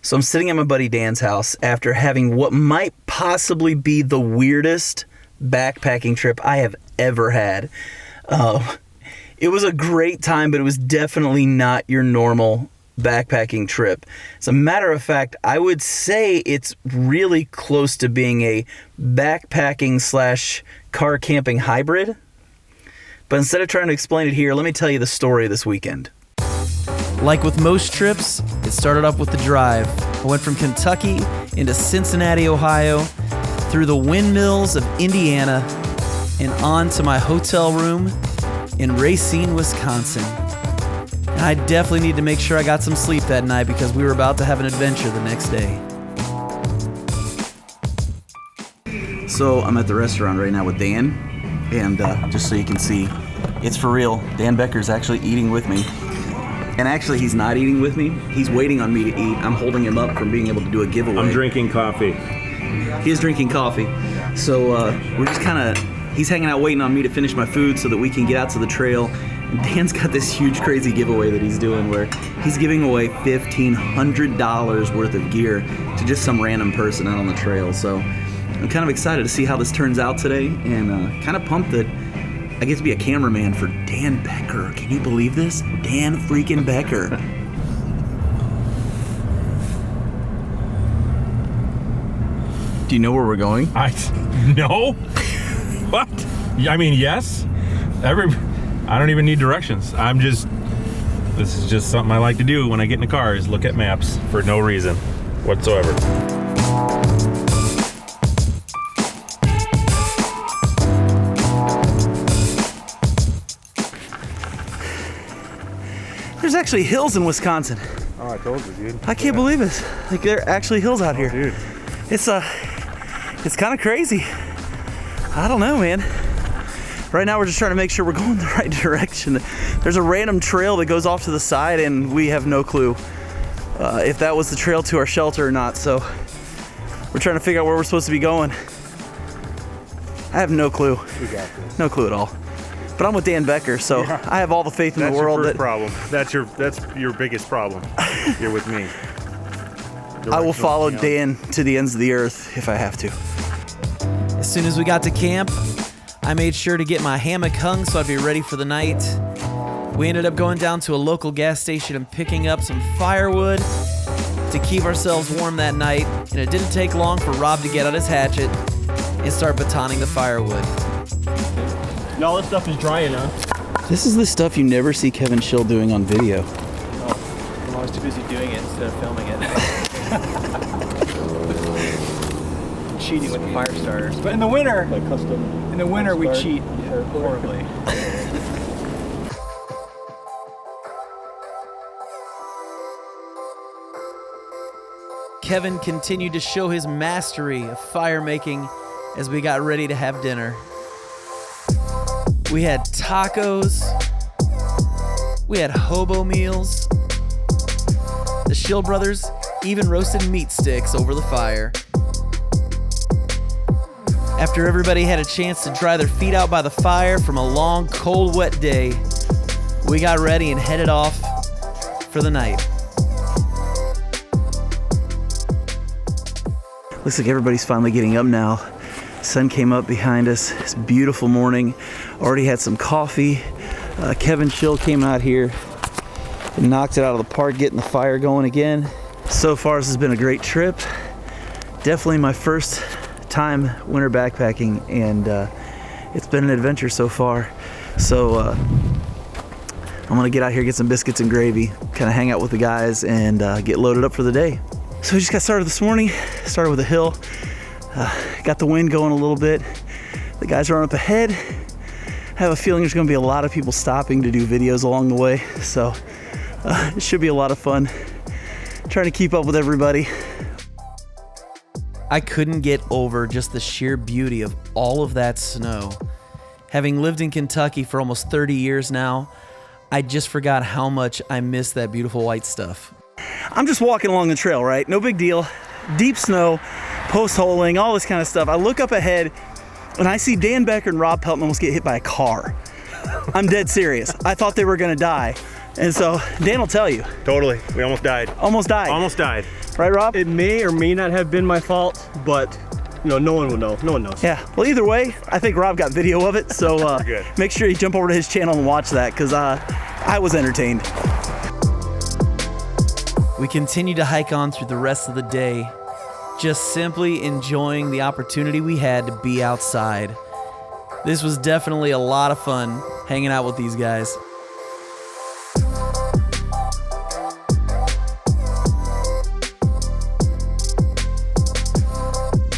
So I'm sitting at my buddy Dan's house after having what might possibly be the weirdest backpacking trip I have ever had. It was a great time, but it was definitely not your normal backpacking trip. As a matter of fact, I would say it's really close to being a backpacking / car camping hybrid. But instead of trying to explain it here, let me tell you the story of this weekend. Like with most trips, it started off with the drive. I went from Kentucky into Cincinnati, Ohio, through the windmills of Indiana, and on to my hotel room in Racine, Wisconsin. And I definitely need to make sure I got some sleep that night because we were about to have an adventure the next day. So I'm at the restaurant right now with Dan, and just so you can see, it's for real. Dan Becker's actually eating with me. And actually, he's not eating with me. He's waiting on me to eat. I'm holding him up from being able to do a giveaway. I'm drinking coffee. He is drinking coffee. So we're just he's hanging out waiting on me to finish my food so that we can get out to the trail. And Dan's got this huge, crazy giveaway that he's doing where he's giving away $1,500 worth of gear to just some random person out on the trail. So I'm kind of excited to see how this turns out today, and kind of pumped that I get to be a cameraman for Dan Becker. Can you believe this? Dan freaking Becker. Do you know where we're going? No. What? I mean, yes. I don't even need directions. This is just something I like to do when I get in the car, is look at maps for no reason whatsoever. There's actually hills in Wisconsin. Oh, I told you, dude. I can't believe it. Like, there are actually hills out here. Dude. It's kind of crazy. I don't know, man. Right now we're just trying to make sure we're going the right direction. There's a random trail that goes off to the side, and we have no clue if that was the trail to our shelter or not. So we're trying to figure out where we're supposed to be going. I have no clue. We got this. No clue at all. But I'm with Dan Becker, so yeah. I have all the faith in the world. That's your first problem. That's your biggest problem. You're with me. I will follow Dan to the ends of the earth if I have to. As soon as we got to camp, I made sure to get my hammock hung so I'd be ready for the night. We ended up going down to a local gas station and picking up some firewood to keep ourselves warm that night, and it didn't take long for Rob to get out his hatchet and start batoning the firewood. And all this stuff is dry enough. This is the stuff you never see Kevin Schill doing on video. Oh, I'm always too busy doing it instead of filming it. Cheating with the fire starters. But in the winter, like custom. In the winter we cheat horribly. Kevin continued to show his mastery of fire making as we got ready to have dinner. We had tacos. We had hobo meals. The Schill brothers even roasted meat sticks over the fire. After everybody had a chance to dry their feet out by the fire from a long, cold, wet day, we got ready and headed off for the night. Looks like everybody's finally getting up now. Sun came up behind us. It's a beautiful morning. Already had some coffee. Kevin Schill came out here and knocked it out of the park, getting the fire going again. So far, this has been a great trip. Definitely my first time winter backpacking, and it's been an adventure so far. So I'm gonna get out here, get some biscuits and gravy, kind of hang out with the guys, and get loaded up for the day. So we just got started this morning. Started with a hill. Got the wind going a little bit. The guys are up ahead. I have a feeling there's gonna be a lot of people stopping to do videos along the way, so it should be a lot of fun. Trying to keep up with everybody. I couldn't get over just the sheer beauty of all of that snow. Having lived in Kentucky for almost 30 years now, I just forgot how much I miss that beautiful white stuff. I'm just walking along the trail, right? No big deal. Deep snow, post-holing, all this kind of stuff. I look up ahead and I see Dan Becker and Rob Pelton almost get hit by a car. I'm dead serious. I thought they were gonna die. And so Dan will tell you. Totally. We almost died. Almost died. Almost died. Right, Rob? It may or may not have been my fault, but you know, no one will know. No one knows. Yeah. Well, either way, I think Rob got video of it, so Good. make sure you jump over to his channel and watch that, because I was entertained. We continue to hike on through the rest of the day, just simply enjoying the opportunity we had to be outside. This was definitely a lot of fun hanging out with these guys.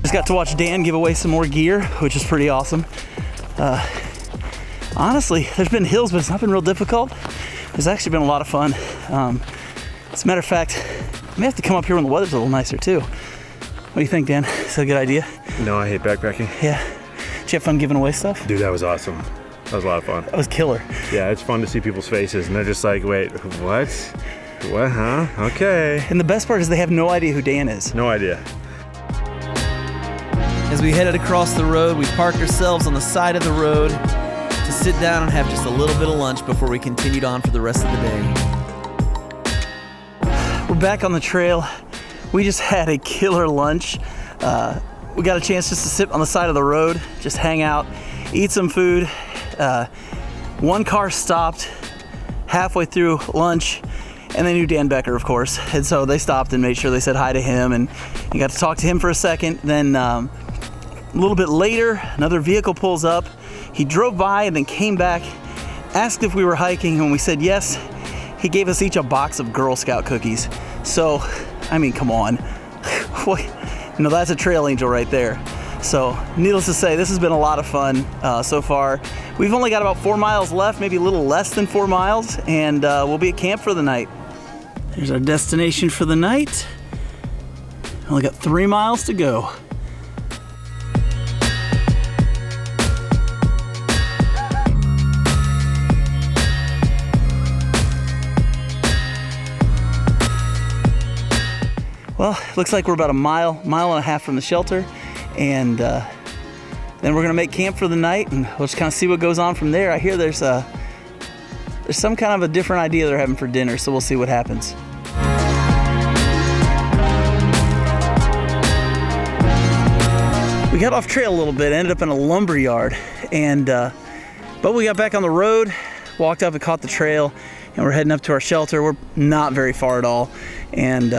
Just got to watch Dan give away some more gear, which is pretty awesome. Honestly, there's been hills, but it's not been real difficult. It's actually been a lot of fun. As a matter of fact, I may have to come up here when the weather's a little nicer too. What do you think, Dan? Is that a good idea? No, I hate backpacking. Yeah. Did you have fun giving away stuff? Dude, that was awesome. That was a lot of fun. That was killer. Yeah, it's fun to see people's faces, and they're just like, wait, what? What, huh? Okay. And the best part is they have no idea who Dan is. No idea. As we headed across the road, we parked ourselves on the side of the road to sit down and have just a little bit of lunch before we continued on for the rest of the day. We're back on the trail. We just had a killer lunch. We got a chance just to sit on the side of the road, just hang out, eat some food. One car stopped halfway through lunch, and they knew Dan Becker, of course. And so they stopped and made sure they said hi to him, and you got to talk to him for a second. Then a little bit later, another vehicle pulls up. He drove by and then came back, asked if we were hiking, and when we said yes, he gave us each a box of Girl Scout cookies. So, I mean, come on. No, that's a trail angel right there. So, needless to say, this has been a lot of fun so far. We've only got about 4 miles left, maybe a little less than 4 miles, and we'll be at camp for the night. There's our destination for the night. Only got 3 miles to go. Well, looks like we're about a mile and a half from the shelter, and then we're gonna make camp for the night, and we'll just kind of see what goes on from there. I hear there's some kind of a different idea they're having for dinner, so we'll see what happens. We got off trail a little bit, ended up in a lumber yard, and but we got back on the road, walked up and caught the trail, and we're heading up to our shelter. We're not very far at all, and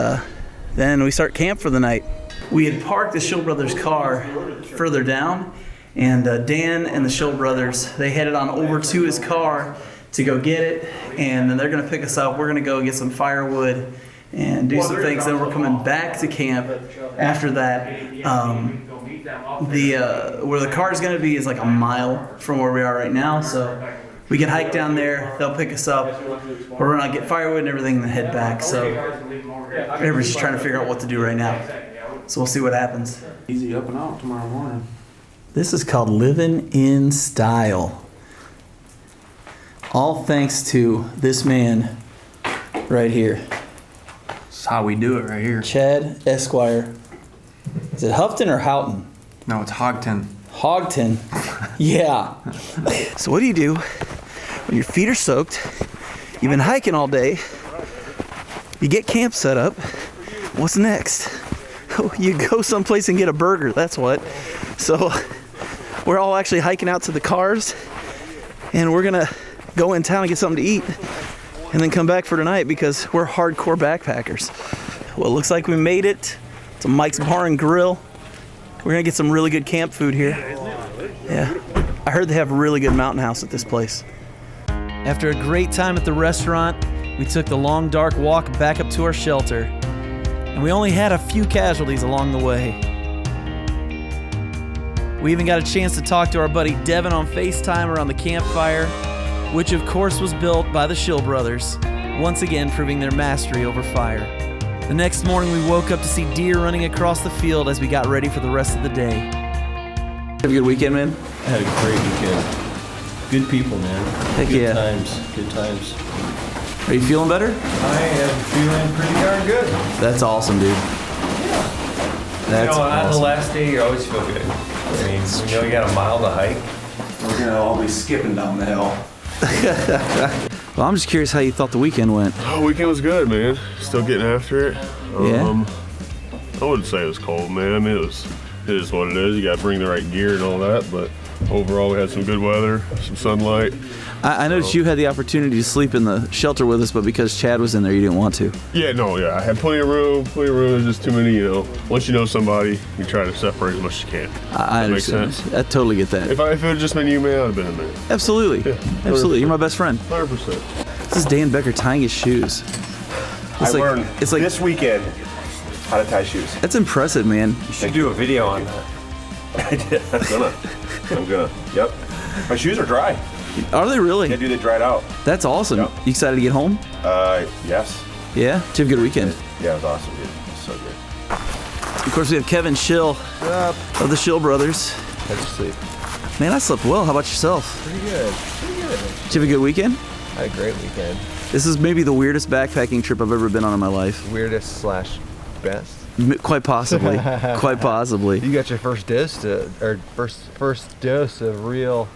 then we start camp for the night. We had parked the Schill Brothers car further down, and Dan and the Schill Brothers, they headed on over to his car to go get it, and then they're gonna pick us up. We're gonna go get some firewood and do some things. Then we're coming back to camp after that. Where the car is gonna be is like a mile from where we are right now, so we can hike down there, they'll pick us up, we're gonna get firewood and everything and then head back. So everybody's just trying to figure out what to do right now. So we'll see what happens. Easy up and out tomorrow morning. This is called Living in Style. All thanks to this man right here. This is how we do it right here. Chad Esquire. Is it Houghton or Houghton? No, it's Hogton. Hogton. Yeah. So what do you do when your feet are soaked, you've been hiking all day, you get camp set up, what's next? You go someplace and get a burger, that's what. So we're all actually hiking out to the cars, and we're gonna go in town and get something to eat and then come back for tonight because we're hardcore backpackers. Well, it looks like we made it to Mike's Bar and Grill. We're gonna get some really good camp food here. Yeah, I heard they have a really good mountain house at this place. After a great time at the restaurant, we took the long, dark walk back up to our shelter, and we only had a few casualties along the way. We even got a chance to talk to our buddy Devin on FaceTime around the campfire, which of course was built by the Schill Brothers, once again proving their mastery over fire. The next morning we woke up to see deer running across the field as we got ready for the rest of the day. Have a good weekend, man? I had a great weekend. Good people, man. Heck good yeah. times. Good times. Are you feeling better? I am feeling pretty darn good. That's awesome, dude. That's on the awesome. last day, you always feel good. I mean, you got a mile to hike. We're gonna all be skipping down the hill. Well, I'm just curious how you thought the weekend went. Oh, weekend was good, man. Still getting after it. Yeah? I wouldn't say it was cold, man. I mean, it is what it is. You got to bring the right gear and all that, but overall we had some good weather, some sunlight. I noticed you had the opportunity to sleep in the shelter with us, but because Chad was in there, you didn't want to. Yeah, I had plenty of room. There's just too many, Once you know somebody, you try to separate as much as you can. I understand. Makes sense? I totally get that. If it had just been you, man, I'd have been in there. Absolutely. Yeah, Absolutely. You're my best friend. 100%. This is Dan Becker tying his shoes. I learned this weekend how to tie shoes. That's impressive, man. You should do a video on that. I did. I'm gonna. Yep. My shoes are dry. Are they really? Yeah, dude, they dried out. That's awesome. Yep. You excited to get home? Yes. Yeah? Did you have a good weekend? Yeah, it was awesome, dude. It was so good. Of course, we have Kevin Schill of the Schill Brothers. How'd you sleep? Man, I slept well. How about yourself? Pretty good. Did you have a good weekend? I had a great weekend. This is maybe the weirdest backpacking trip I've ever been on in my life. Weirdest / best. Quite possibly. Quite possibly. You got your first dose first dose of real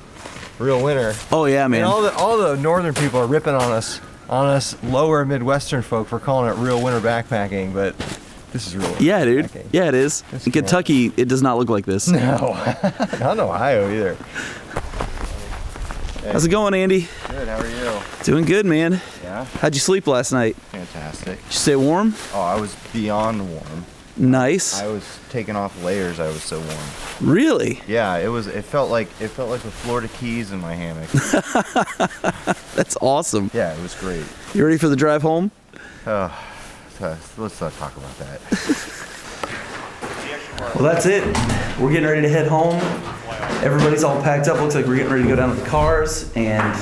winter. Oh yeah, man. And all the northern people are ripping on us lower Midwestern folk for calling it real winter backpacking, but this is real. Yeah, dude. backpacking. Yeah, it is. In Kentucky, it does not look like this. No, not in Ohio either. Hey. How's it going, Andy? Good, how are you? Doing good, man. Yeah? How'd you sleep last night? Fantastic. Did you stay warm? Oh, I was beyond warm. Nice. I was taking off layers, I was so warm. Really? Yeah, it felt like the Florida Keys in my hammock. That's awesome. Yeah, it was great. You ready for the drive home? Let's not talk about that. Well, that's it. We're getting ready to head home. Everybody's all packed up. Looks like we're getting ready to go down to the cars and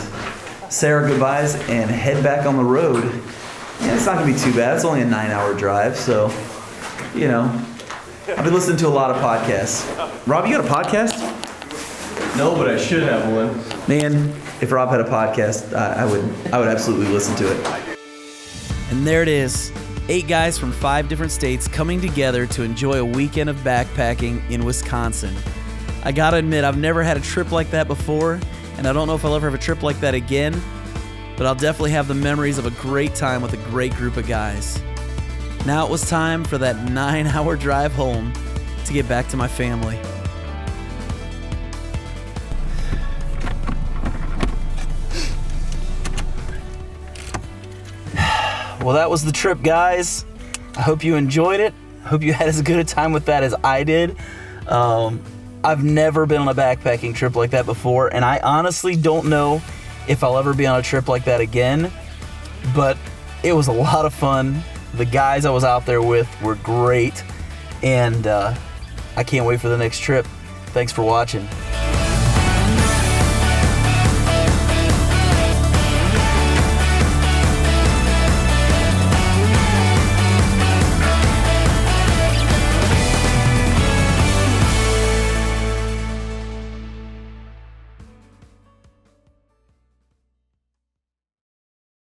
say our goodbyes and head back on the road. And it's not going to be too bad. It's only a 9-hour drive, so, I've been listening to a lot of podcasts. Rob, you got a podcast? No, but I should have one. Man, if Rob had a podcast, I would absolutely listen to it. And there it is. 8 guys from 5 different states coming together to enjoy a weekend of backpacking in Wisconsin. I gotta admit, I've never had a trip like that before, and I don't know if I'll ever have a trip like that again, but I'll definitely have the memories of a great time with a great group of guys. Now it was time for that 9-hour drive home to get back to my family. Well, that was the trip, guys. I hope you enjoyed it. I hope you had as good a time with that as I did. I've never been on a backpacking trip like that before, and I honestly don't know if I'll ever be on a trip like that again, but it was a lot of fun. The guys I was out there with were great, and I can't wait for the next trip. Thanks for watching.